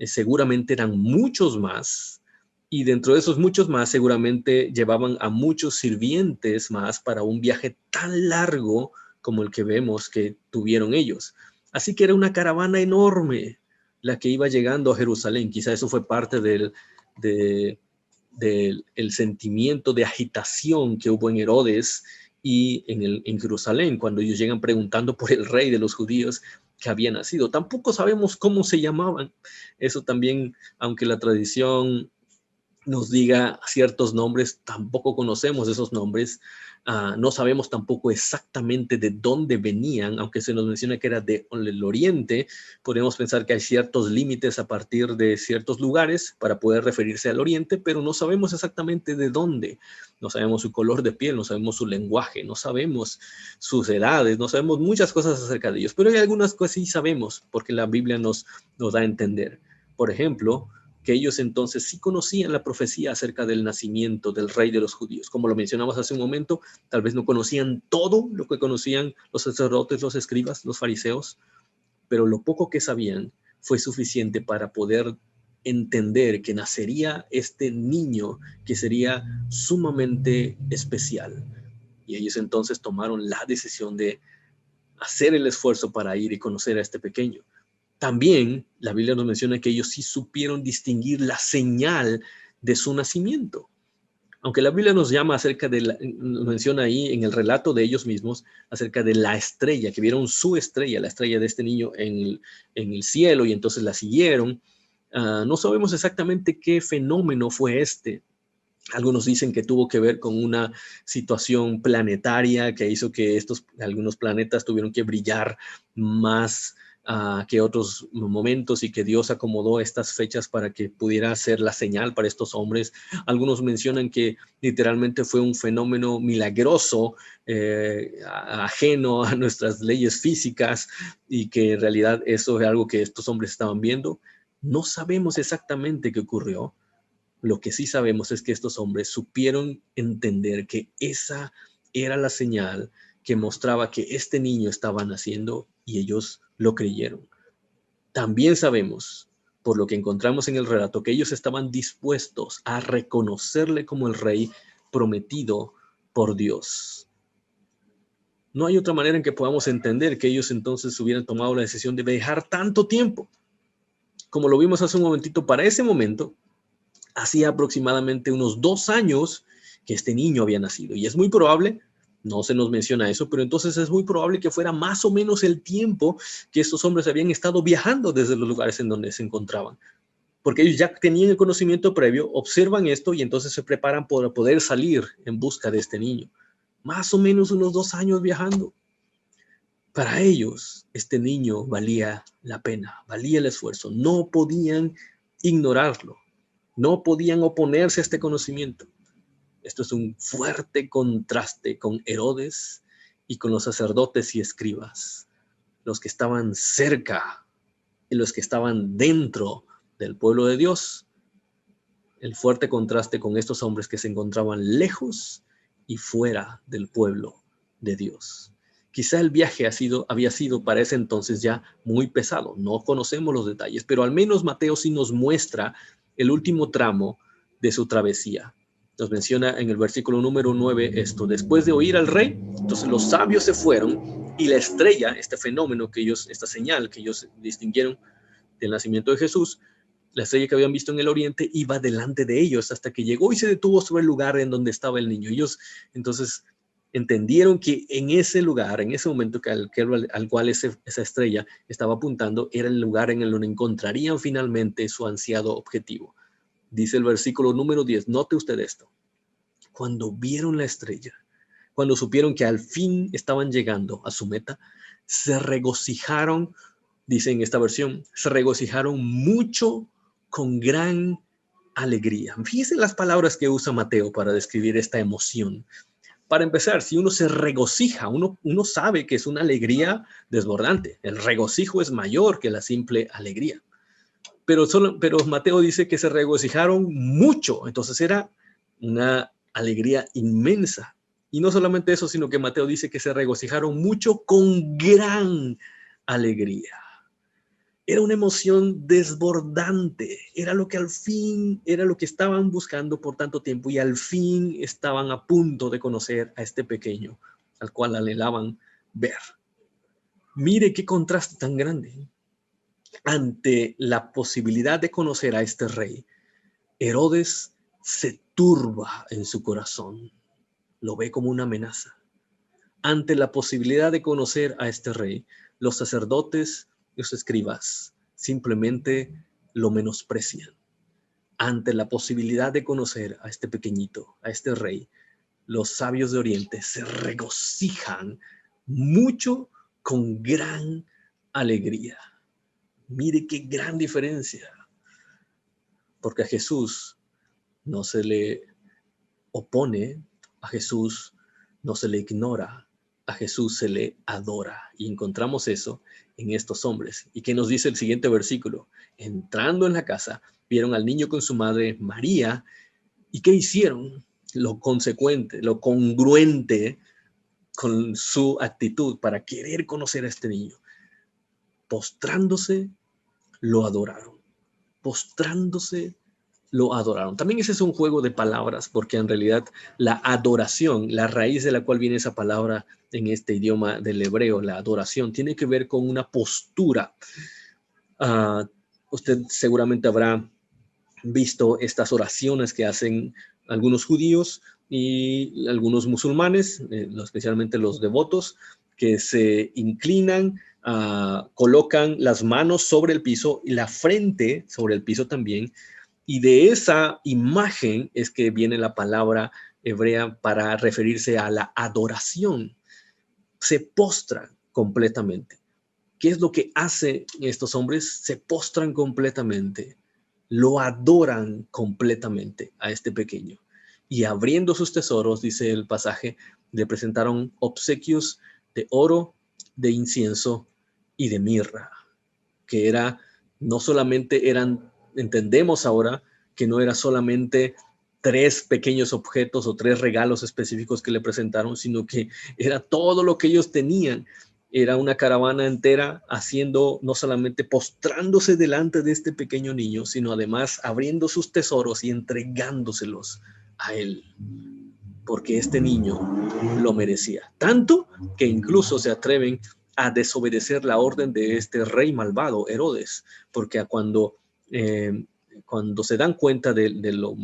seguramente eran muchos más, y dentro de esos muchos más seguramente llevaban a muchos sirvientes más para un viaje tan largo como el que vemos que tuvieron ellos. Así que era una caravana enorme la que iba llegando a Jerusalén. Quizá eso fue parte del sentimiento de agitación que hubo en Herodes y en Jerusalén, cuando ellos llegan preguntando por el rey de los judíos que había nacido. Tampoco sabemos cómo se llamaban. Eso también, aunque la tradición nos diga ciertos nombres, tampoco conocemos esos nombres. No sabemos tampoco exactamente de dónde venían, aunque se nos menciona que era del oriente. Podemos pensar que hay ciertos límites a partir de ciertos lugares para poder referirse al oriente, pero no sabemos exactamente de dónde. No sabemos su color de piel, no sabemos su lenguaje, no sabemos sus edades, no sabemos muchas cosas acerca de ellos, pero hay algunas cosas sí sabemos, porque la Biblia nos da a entender. Por ejemplo, que ellos entonces sí conocían la profecía acerca del nacimiento del rey de los judíos. Como lo mencionamos hace un momento, tal vez no conocían todo lo que conocían los sacerdotes, los escribas, los fariseos, pero lo poco que sabían fue suficiente para poder entender que nacería este niño que sería sumamente especial. Y ellos entonces tomaron la decisión de hacer el esfuerzo para ir y conocer a este pequeño. También la Biblia nos menciona que ellos sí supieron distinguir la señal de su nacimiento. Aunque la Biblia nos llama nos menciona ahí en el relato de ellos mismos acerca de la estrella, que vieron su estrella, la estrella de este niño en el cielo, y entonces la siguieron. No sabemos exactamente qué fenómeno fue este. Algunos dicen que tuvo que ver con una situación planetaria que hizo que algunos planetas tuvieron que brillar más que otros momentos, y que Dios acomodó estas fechas para que pudiera ser la señal para estos hombres. Algunos mencionan que literalmente fue un fenómeno milagroso, ajeno a nuestras leyes físicas, y que en realidad eso es algo que estos hombres estaban viendo. No sabemos exactamente qué ocurrió. Lo que sí sabemos es que estos hombres supieron entender que esa era la señal que mostraba que este niño estaba naciendo, y ellos lo creyeron. También sabemos, por lo que encontramos en el relato, que ellos estaban dispuestos a reconocerle como el rey prometido por Dios. No hay otra manera en que podamos entender que ellos entonces hubieran tomado la decisión de dejar tanto tiempo. Como lo vimos hace un momentito, para ese momento, hacía aproximadamente unos 2 años que este niño había nacido. Y es muy probable, no se nos menciona eso, pero entonces es muy probable que fuera más o menos el tiempo que estos hombres habían estado viajando desde los lugares en donde se encontraban. Porque ellos ya tenían el conocimiento previo, observan esto y entonces se preparan para poder salir en busca de este niño. Más o menos unos 2 años viajando. Para ellos, este niño valía la pena, valía el esfuerzo. No podían ignorarlo. No podían oponerse a este conocimiento. Esto es un fuerte contraste con Herodes y con los sacerdotes y escribas, los que estaban cerca y los que estaban dentro del pueblo de Dios. El fuerte contraste con estos hombres que se encontraban lejos y fuera del pueblo de Dios. Quizá el viaje había sido para ese entonces ya muy pesado. No conocemos los detalles, pero al menos Mateo sí nos muestra el último tramo de su travesía. Nos menciona en el versículo número 9 esto: después de oír al rey, entonces los sabios se fueron, y la estrella, este fenómeno esta señal que ellos distinguieron del nacimiento de Jesús, la estrella que habían visto en el oriente, iba delante de ellos hasta que llegó y se detuvo sobre el lugar en donde estaba el niño. Ellos entonces entendieron que en ese lugar, en ese momento al cual esa estrella estaba apuntando, era el lugar en el donde encontrarían finalmente su ansiado objetivo. Dice el versículo número 10, note usted esto: cuando vieron la estrella, cuando supieron que al fin estaban llegando a su meta, se regocijaron, dice en esta versión, se regocijaron mucho con gran alegría. Fíjense las palabras que usa Mateo para describir esta emoción. Para empezar, si uno se regocija, uno sabe que es una alegría desbordante. El regocijo es mayor que la simple alegría. Pero Mateo dice que se regocijaron mucho. Entonces era una alegría inmensa. Y no solamente eso, sino que Mateo dice que se regocijaron mucho con gran alegría. Era una emoción desbordante. Era lo que estaban buscando por tanto tiempo, y al fin estaban a punto de conocer a este pequeño al cual anhelaban ver. Mire qué contraste tan grande. Ante la posibilidad de conocer a este rey, Herodes se turba en su corazón. Lo ve como una amenaza. ante la posibilidad de conocer a este rey, los sacerdotes, los escribas, simplemente lo menosprecian. Ante la posibilidad de conocer a este pequeñito, a este rey, los sabios de Oriente se regocijan mucho con gran alegría. Mire qué gran diferencia. Porque a Jesús no se le opone, a Jesús no se le ignora, a Jesús se le adora. Y encontramos eso en estos hombres. ¿Y qué nos dice el siguiente versículo? Entrando en la casa, vieron al niño con su madre María. ¿Y qué hicieron? Lo consecuente, lo congruente con su actitud para querer conocer a este niño. Postrándose, lo adoraron. Postrándose, lo adoraron. También ese es un juego de palabras, porque en realidad la adoración, la raíz de la cual viene esa palabra en este idioma del hebreo, la adoración, tiene que ver con una postura. Usted seguramente habrá visto estas oraciones que hacen algunos judíos y algunos musulmanes, especialmente los devotos, que se inclinan, colocan las manos sobre el piso y la frente sobre el piso también, y de esa imagen es que viene la palabra hebrea para referirse a la adoración. Se postran completamente. ¿Qué es lo que hacen estos hombres? Se postran completamente. Lo adoran completamente a este pequeño. Y abriendo sus tesoros, dice el pasaje, le presentaron obsequios de oro, de incienso y de mirra, que era, no solamente eran, entendemos ahora, que no era solamente 3 pequeños objetos o 3 regalos específicos que le presentaron, sino que era todo lo que ellos tenían. Era una caravana entera haciendo, no solamente postrándose delante de este pequeño niño, sino además abriendo sus tesoros y entregándoselos a él, porque este niño lo merecía. Tanto que incluso se atreven a desobedecer la orden de este rey malvado, Herodes, porque cuando se dan cuenta del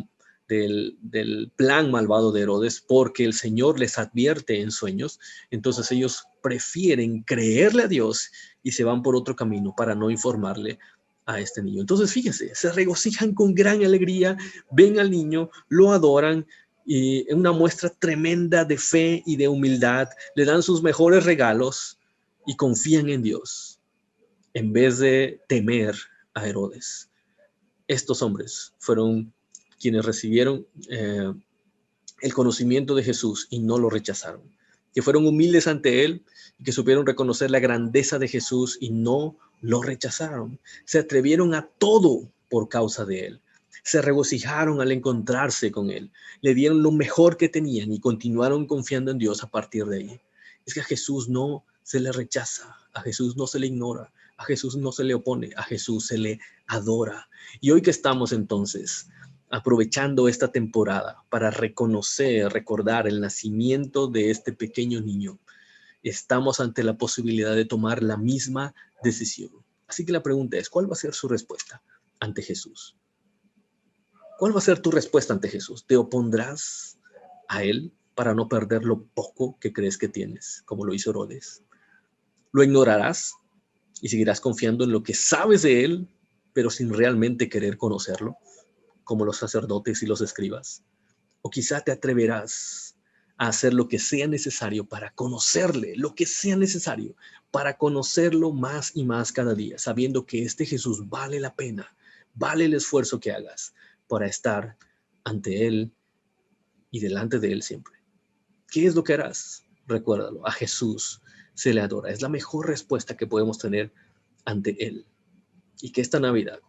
plan malvado de Herodes, porque el Señor les advierte en sueños, entonces ellos prefieren creerle a Dios y se van por otro camino para no informarle a este niño. Entonces fíjense, se regocijan con gran alegría, ven al niño, lo adoran, y en una muestra tremenda de fe y de humildad le dan sus mejores regalos y confían en Dios en vez de temer a Herodes. Estos hombres fueron quienes recibieron el conocimiento de Jesús y no lo rechazaron, que fueron humildes ante él y que supieron reconocer la grandeza de Jesús y no lo rechazaron. Se atrevieron a todo por causa de él. Se regocijaron al encontrarse con él, le dieron lo mejor que tenían y continuaron confiando en Dios a partir de ahí. Es que a Jesús no se le rechaza, a Jesús no se le ignora, a Jesús no se le opone, a Jesús se le adora. Y hoy que estamos entonces aprovechando esta temporada para recordar el nacimiento de este pequeño niño, estamos ante la posibilidad de tomar la misma decisión. Así que la pregunta es, ¿cuál va a ser su respuesta ante Jesús? ¿Cuál va a ser tu respuesta ante Jesús? ¿Te opondrás a él para no perder lo poco que crees que tienes, como lo hizo Herodes? ¿Lo ignorarás y seguirás confiando en lo que sabes de él, pero sin realmente querer conocerlo, como los sacerdotes y los escribas? ¿O quizá te atreverás a hacer lo que sea necesario para conocerle, lo que sea necesario para conocerlo más y más cada día, sabiendo que este Jesús vale la pena, vale el esfuerzo que hagas para estar ante él y delante de él siempre? ¿Qué es lo que harás? Recuérdalo, a Jesús se le adora. Es la mejor respuesta que podemos tener ante él. Y que esta Navidad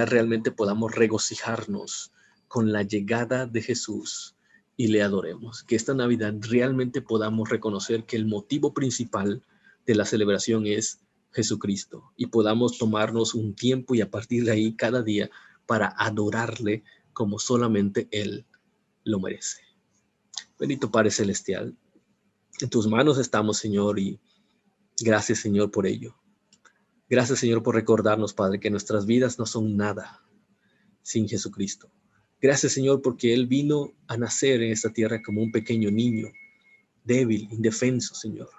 realmente podamos regocijarnos con la llegada de Jesús y le adoremos. Que esta Navidad realmente podamos reconocer que el motivo principal de la celebración es Jesucristo y podamos tomarnos un tiempo y a partir de ahí cada día para adorarle como solamente Él lo merece. Bendito Padre Celestial, en tus manos estamos, Señor, y gracias, Señor, por ello. Gracias, Señor, por recordarnos, Padre, que nuestras vidas no son nada sin Jesucristo. Gracias, Señor, porque Él vino a nacer en esta tierra como un pequeño niño débil, indefenso, Señor,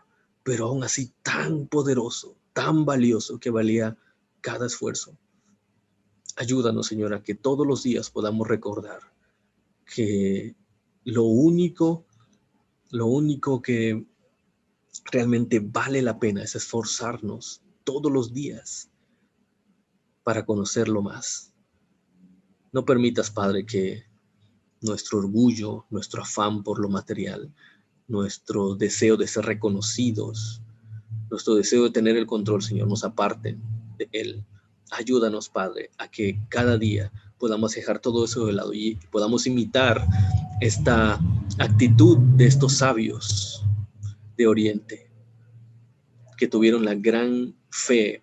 pero aún así tan poderoso, tan valioso que valía cada esfuerzo. Ayúdanos, Señor, a que todos los días podamos recordar que lo único que realmente vale la pena es esforzarnos todos los días para conocerlo más. No permitas, Padre, que nuestro orgullo, nuestro afán por lo material, nuestro deseo de ser reconocidos, nuestro deseo de tener el control, Señor, nos aparten de Él. Ayúdanos, Padre, a que cada día podamos dejar todo eso de lado y podamos imitar esta actitud de estos sabios de Oriente que tuvieron la gran fe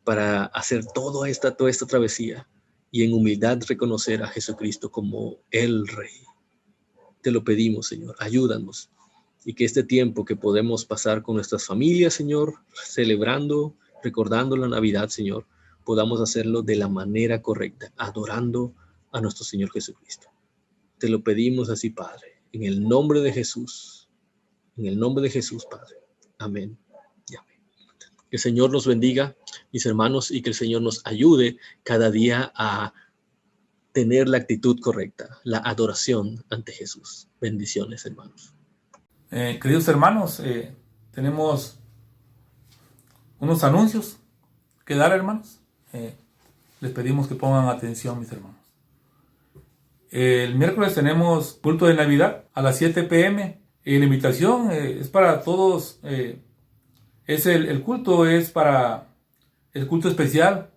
para hacer toda esta travesía y en humildad reconocer a Jesucristo como el Rey. Te lo pedimos, Señor, ayúdanos, y que este tiempo que podemos pasar con nuestras familias, Señor, celebrando, recordando la Navidad, Señor, podamos hacerlo de la manera correcta, adorando a nuestro Señor Jesucristo. Te lo pedimos así, Padre, en el nombre de Jesús, Padre. Amén y amén. Que el Señor nos bendiga, mis hermanos, y que el Señor nos ayude cada día a tener la actitud correcta, la adoración ante Jesús. Bendiciones, hermanos. Queridos hermanos, tenemos unos anuncios que dar, hermanos. Les pedimos que pongan atención, mis hermanos. El miércoles tenemos culto de Navidad a las 7 p.m. La invitación es para todos. El culto es para el culto especial.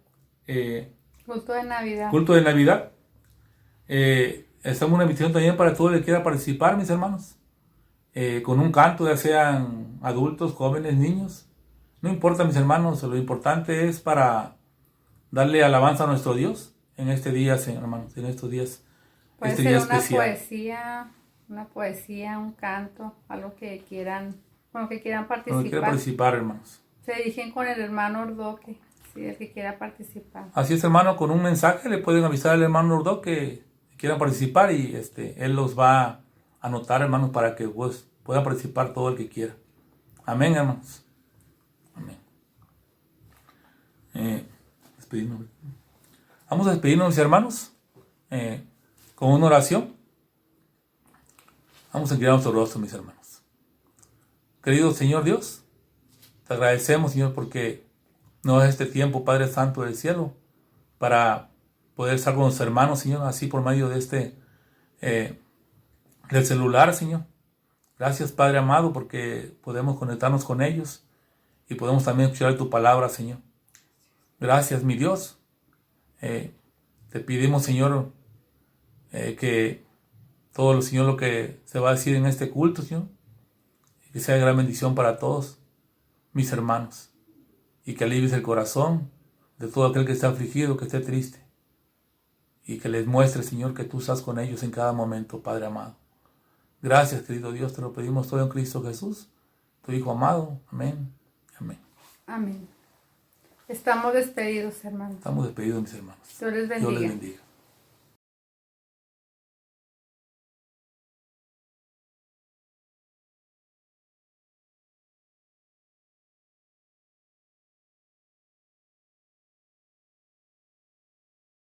Culto de Navidad. Culto de Navidad. Estamos una invitación también para todo el que quiera participar, mis hermanos. Con un canto, ya sean adultos, jóvenes, niños. No importa, mis hermanos, lo importante es para darle alabanza a nuestro Dios en este día, hermanos, en estos días. Puede este ser día una especial. poesía, un canto, algo que quieran, con lo que quieran participar. Con lo que quiera participar, hermanos. Se dirigen con el hermano Ordoque, si el que quiera participar. Así es, hermano, con un mensaje le pueden avisar al hermano Ordoque que quieran participar y él los va a anotar, hermanos, para que pues, pueda participar todo el que quiera. Amén, hermanos. Amén. Despedirnos. Vamos a despedirnos, mis hermanos, con una oración. Vamos a inclinar nuestro rostro, mis hermanos. Querido Señor Dios, te agradecemos, Señor, porque nos das este tiempo, Padre Santo del cielo, para poder estar con los hermanos, Señor, así por medio de del celular, Señor. Gracias, Padre amado, porque podemos conectarnos con ellos y podemos también escuchar tu palabra, Señor. Gracias, mi Dios. Te pedimos, Señor, que todo, Señor, lo que se va a decir en este culto, Señor, que sea de gran bendición para todos mis hermanos y que alivies el corazón de todo aquel que está afligido, que esté triste, y que les muestre, Señor, que tú estás con ellos en cada momento, Padre amado. Gracias, querido Dios, te lo pedimos todo en Cristo Jesús, tu Hijo amado. Amén. Amén. Amén. Estamos despedidos, hermanos. Estamos despedidos, mis hermanos. Dios les bendiga. Dios les bendiga.